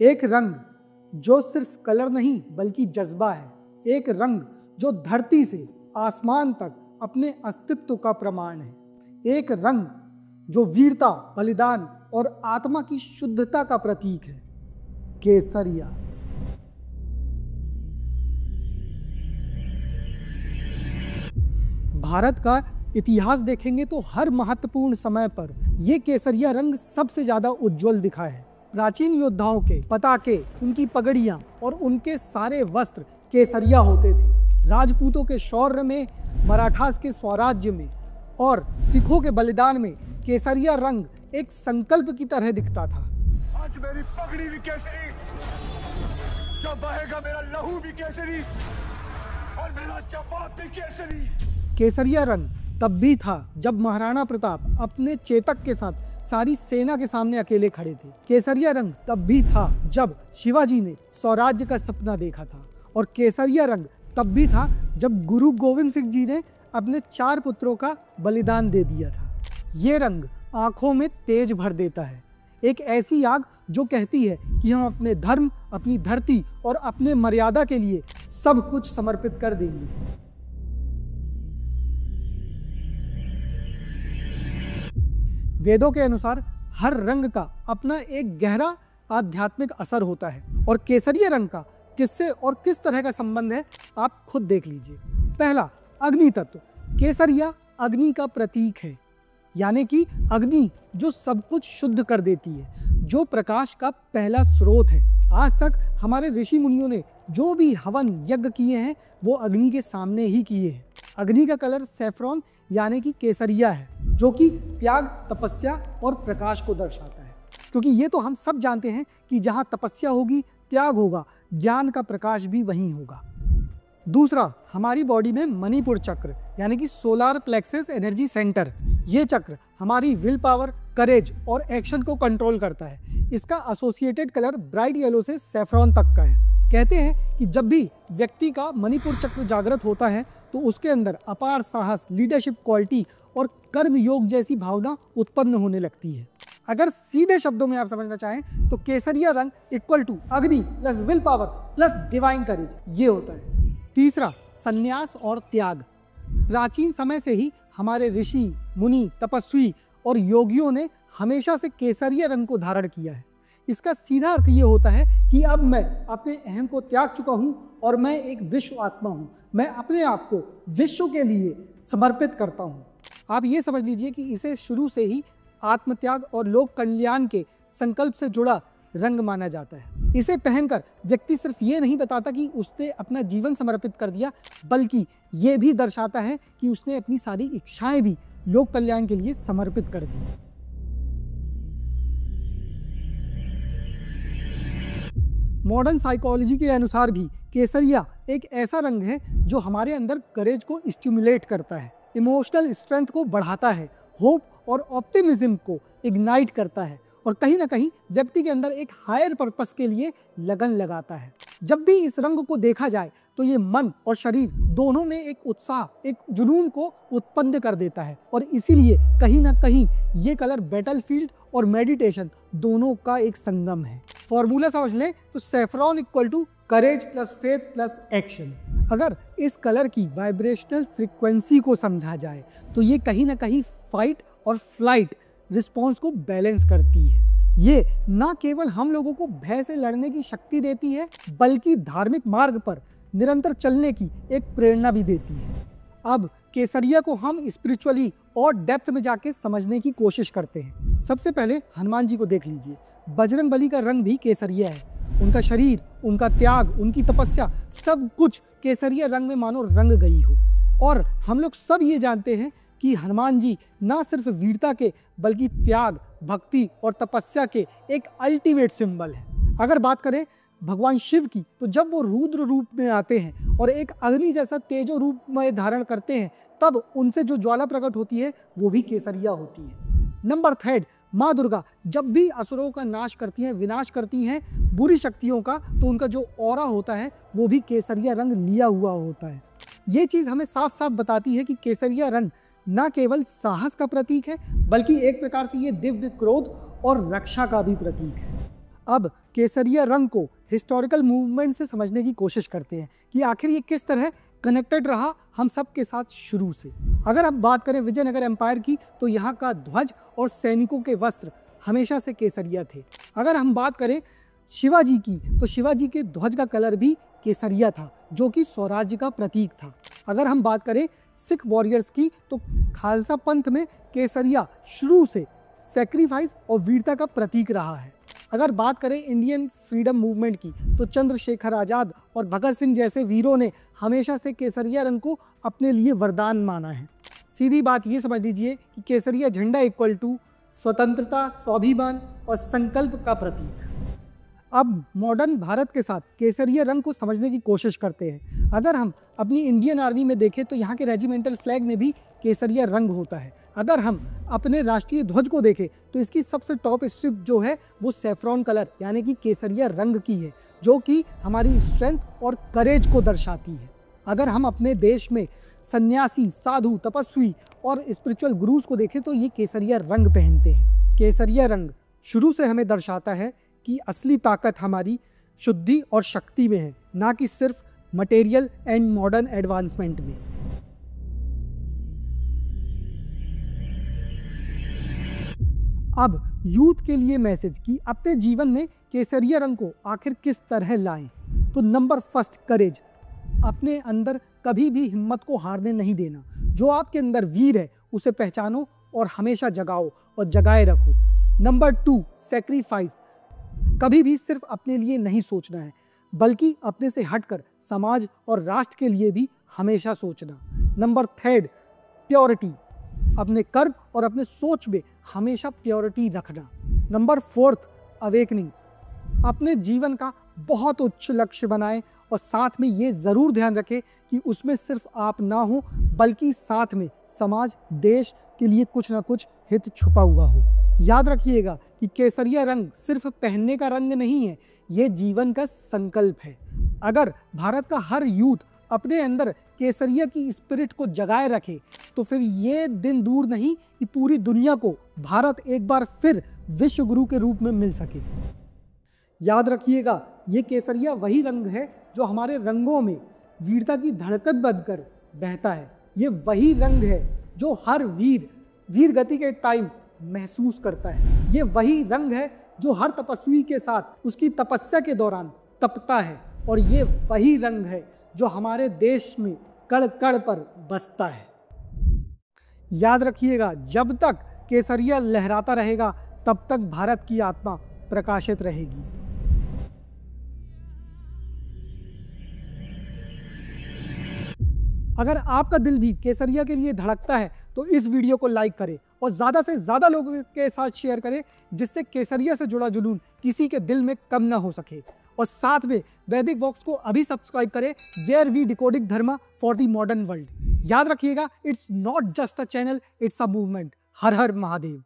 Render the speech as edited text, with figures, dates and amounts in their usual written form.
एक रंग जो सिर्फ कलर नहीं बल्कि जज्बा है। एक रंग जो धरती से आसमान तक अपने अस्तित्व का प्रमाण है। एक रंग जो वीरता, बलिदान और आत्मा की शुद्धता का प्रतीक है। केसरिया। भारत का इतिहास देखेंगे तो हर महत्वपूर्ण समय पर यह केसरिया रंग सबसे ज्यादा उज्जवल दिखा है। प्राचीन योद्धाओं के पताके, उनकी पगड़ियां और उनके सारे वस्त्र केसरिया होते थे। राजपूतों के शौर्य में, मराठास के स्वराज्य में और सिखों के बलिदान में केसरिया रंग एक संकल्प की तरह दिखता था। आज मेरी पगड़ी भी केसरी, जब बहेगा मेरा लहू भी केसरी और मेरा जवाब भी केसरी। केसरिया रंग तब भी था जब महाराणा प्रताप अपने चेतक के साथ सारी सेना के सामने अकेले खड़े थे। केसरिया रंग तब भी था जब शिवाजी ने स्वराज्य का सपना देखा था। और केसरिया रंग तब भी था जब गुरु गोविंद सिंह जी ने अपने 4 पुत्रों का बलिदान दे दिया था। ये रंग आंखों में तेज भर देता है। एक ऐसी आग जो कहती है कि हम अपने धर्म, अपनी धरती और अपने मर्यादा के लिए सब कुछ समर्पित कर देंगे। वेदों के अनुसार हर रंग का अपना एक गहरा आध्यात्मिक असर होता है और केसरिया रंग का किससे और किस तरह का संबंध है आप खुद देख लीजिए। पहला, अग्नि तत्व। केसरिया अग्नि का प्रतीक है, यानी कि अग्नि जो सब कुछ शुद्ध कर देती है, जो प्रकाश का पहला स्रोत है। आज तक हमारे ऋषि मुनियों ने जो भी हवन यज्ञ किए हैं वो अग्नि के सामने ही किए हैं। अग्नि का कलर सैफ्रॉन यानी कि केसरिया है, जो कि त्याग, तपस्या और प्रकाश को दर्शाता है। क्योंकि ये तो हम सब जानते हैं कि जहाँ तपस्या होगी, त्याग होगा, ज्ञान का प्रकाश भी वहीं होगा। दूसरा, हमारी बॉडी में मणिपुर चक्र यानी कि सोलार प्लेक्सस एनर्जी सेंटर। ये चक्र हमारी विल पावर, करेज और एक्शन को कंट्रोल करता है। इसका एसोसिएटेड कलर ब्राइट येलो से सैफ्रॉन तक का है। कहते हैं कि जब भी व्यक्ति का मणिपुर चक्र जागृत होता है तो उसके अंदर अपार साहस, लीडरशिप क्वालिटी और कर्म योग जैसी भावना उत्पन्न होने लगती है। अगर सीधे शब्दों में आप समझना चाहें तो केसरिया रंग equal to Agni plus will power plus divine courage, ये होता है। तीसरा, संन्यास और त्याग। प्राचीन समय से ही हमारे ऋषि, मुनि, तपस्वी और योगियों ने हमेशा से केसरिया रंग को धारण किया है। इसका सीधा अर्थ ये होता है कि अब मैं अपने अहम को त्याग चुका हूँ और मैं एक विश्व आत्मा हूँ। मैं अपने आप को विश्व के लिए समर्पित करता हूँ। आप ये समझ लीजिए कि इसे शुरू से ही आत्मत्याग और लोक कल्याण के संकल्प से जुड़ा रंग माना जाता है। इसे पहनकर व्यक्ति सिर्फ ये नहीं बताता कि उसने अपना जीवन समर्पित कर दिया, बल्कि ये भी दर्शाता है कि उसने अपनी सारी इच्छाएं भी लोक कल्याण के लिए समर्पित कर दी। मॉडर्न साइकोलॉजी के अनुसार भी केसरिया एक ऐसा रंग है जो हमारे अंदर करेज को स्टिमुलेट करता है, इमोशनल स्ट्रेंथ को बढ़ाता है, होप और ऑप्टिमिज्म को इग्नाइट करता है और कहीं ना कहीं व्यक्ति के अंदर एक हायर पर्पस के लिए लगन लगाता है। जब भी इस रंग को देखा जाए तो ये मन और शरीर दोनों में एक उत्साह, एक जुनून को उत्पन्न कर देता है और इसीलिए कहीं ना कहीं ये कलर बैटलफील्ड और मेडिटेशन दोनों का एक संगम है। फॉर्मूला समझ लें तो saffron equal to courage plus faith plus action. अगर इस कलर की वाइब्रेशनल फ्रीक्वेंसी को समझा जाए तो ये कहीं ना कहीं फाइट और फ्लाइट रिस्पॉन्स को बैलेंस करती है। ये ना केवल हम लोगों को भय से लड़ने की शक्ति देती है, बल्कि धार्मिक मार्ग पर निरंतर चलने की एक प्रेरणा भी देती है। अब केसरिया को हम स्पिरिचुअली और डेप्थ में जाके समझने की कोशिश करते हैं। सबसे पहले हनुमान जी को देख लीजिए। बजरंग बली का रंग भी केसरिया है। उनका शरीर, उनका त्याग, उनकी तपस्या, सब कुछ केसरिया रंग में मानो रंग गई हो। और हम लोग सब ये जानते हैं कि हनुमान जी ना सिर्फ वीरता के बल्कि त्याग, भक्ति और तपस्या के एक अल्टीमेट सिंबल है। अगर बात करें भगवान शिव की तो जब वो रुद्र रूप में आते हैं और एक अग्नि जैसा तेजो रूप में धारण करते हैं, तब उनसे जो ज्वाला प्रकट होती है वो भी केसरिया होती है। नंबर 3, माँ दुर्गा जब भी असुरों का नाश करती हैं, विनाश करती हैं बुरी शक्तियों का, तो उनका जो ऑरा होता है वो भी केसरिया रंग लिया हुआ होता है। ये चीज़ हमें साफ साफ बताती है कि केसरिया रंग न केवल साहस का प्रतीक है, बल्कि एक प्रकार से ये दिव्य क्रोध और रक्षा का भी प्रतीक है। अब केसरिया रंग को हिस्टोरिकल मूवमेंट से समझने की कोशिश करते हैं कि आखिर ये किस तरह कनेक्टेड रहा हम सब के साथ शुरू से। अगर आप बात करें विजयनगर एम्पायर की, तो यहाँ का ध्वज और सैनिकों के वस्त्र हमेशा से केसरिया थे। अगर हम बात करें शिवाजी की, तो शिवाजी के ध्वज का कलर भी केसरिया था, जो कि स्वराज्य का प्रतीक था। अगर हम बात करें सिख वॉरियर्स की, तो खालसा पंथ में केसरिया शुरू से सैक्रिफाइस और वीरता का प्रतीक रहा है। अगर बात करें इंडियन फ्रीडम मूवमेंट की, तो चंद्रशेखर आज़ाद और भगत सिंह जैसे वीरों ने हमेशा से केसरिया रंग को अपने लिए वरदान माना है। सीधी बात ये समझ लीजिए कि केसरिया झंडा इक्वल टू स्वतंत्रता, स्वाभिमान और संकल्प का प्रतीक। अब मॉडर्न भारत के साथ केसरिया रंग को समझने की कोशिश करते हैं। अगर हम अपनी इंडियन आर्मी में देखें, तो यहाँ के रेजिमेंटल फ्लैग में भी केसरिया रंग होता है। अगर हम अपने राष्ट्रीय ध्वज को देखें, तो इसकी सबसे टॉप स्ट्रिप जो है वो सैफ्रॉन कलर यानी कि केसरिया रंग की है, जो कि हमारी स्ट्रेंथ और करेज को दर्शाती है। अगर हम अपने देश में सन्यासी, साधु, तपस्वी और स्पिरिचुअल गुरुज को देखें, तो ये केसरिया रंग पहनते हैं। केसरिया रंग शुरू से हमें दर्शाता है कि असली ताकत हमारी शुद्धि और शक्ति में है, ना कि सिर्फ मटेरियल एंड मॉडर्न एडवांसमेंट में। अब यूथ के लिए मैसेज कि अपने जीवन में केसरिया रंग को आखिर किस तरह लाएं। तो नंबर फर्स्ट, करेज। अपने अंदर कभी भी हिम्मत को हारने नहीं देना। जो आपके अंदर वीर है उसे पहचानो और हमेशा जगाओ और जगाए रखो। Number 2, sacrifice. कभी भी सिर्फ अपने लिए नहीं सोचना है, बल्कि अपने से हटकर समाज और राष्ट्र के लिए भी हमेशा सोचना। Number 3, purity. अपने कर्म और अपने सोच में हमेशा प्योरिटी रखना। Number 4, awakening. अपने जीवन का बहुत उच्च लक्ष्य बनाएं और साथ में ये ज़रूर ध्यान रखें कि उसमें सिर्फ आप ना हो, बल्कि साथ में समाज, देश के लिए कुछ ना कुछ हित छुपा हुआ हो। याद रखिएगा कि केसरिया रंग सिर्फ पहनने का रंग नहीं है, ये जीवन का संकल्प है। अगर भारत का हर यूथ अपने अंदर केसरिया की स्पिरिट को जगाए रखे, तो फिर ये दिन दूर नहीं कि पूरी दुनिया को भारत एक बार फिर विश्व गुरु के रूप में मिल सके। याद रखिएगा, ये केसरिया वही रंग है जो हमारे रंगों में वीरता की धड़कन बनकर बहता है। ये वही रंग है जो हर वीर गति के टाइम महसूस करता है। ये वही रंग है जो हर तपस्वी के साथ उसकी तपस्या के दौरान तपता है। और ये वही रंग है जो हमारे देश में कण कण पर बसता है। याद रखिएगा, जब तक केसरिया लहराता रहेगा, तब तक भारत की आत्मा प्रकाशित रहेगी। अगर आपका दिल भी केसरिया के लिए धड़कता है, तो इस वीडियो को लाइक करें और ज़्यादा से ज़्यादा लोगों के साथ शेयर करें, जिससे केसरिया से जुड़ा जुनून किसी के दिल में कम ना हो सके। और साथ में वैदिक वॉक्स को अभी सब्सक्राइब करें, वेयर वी डिकोडिंग धर्म फॉर द मॉडर्न वर्ल्ड। याद रखिएगा, it's not just a channel, it's a movement. Her her Mahadev.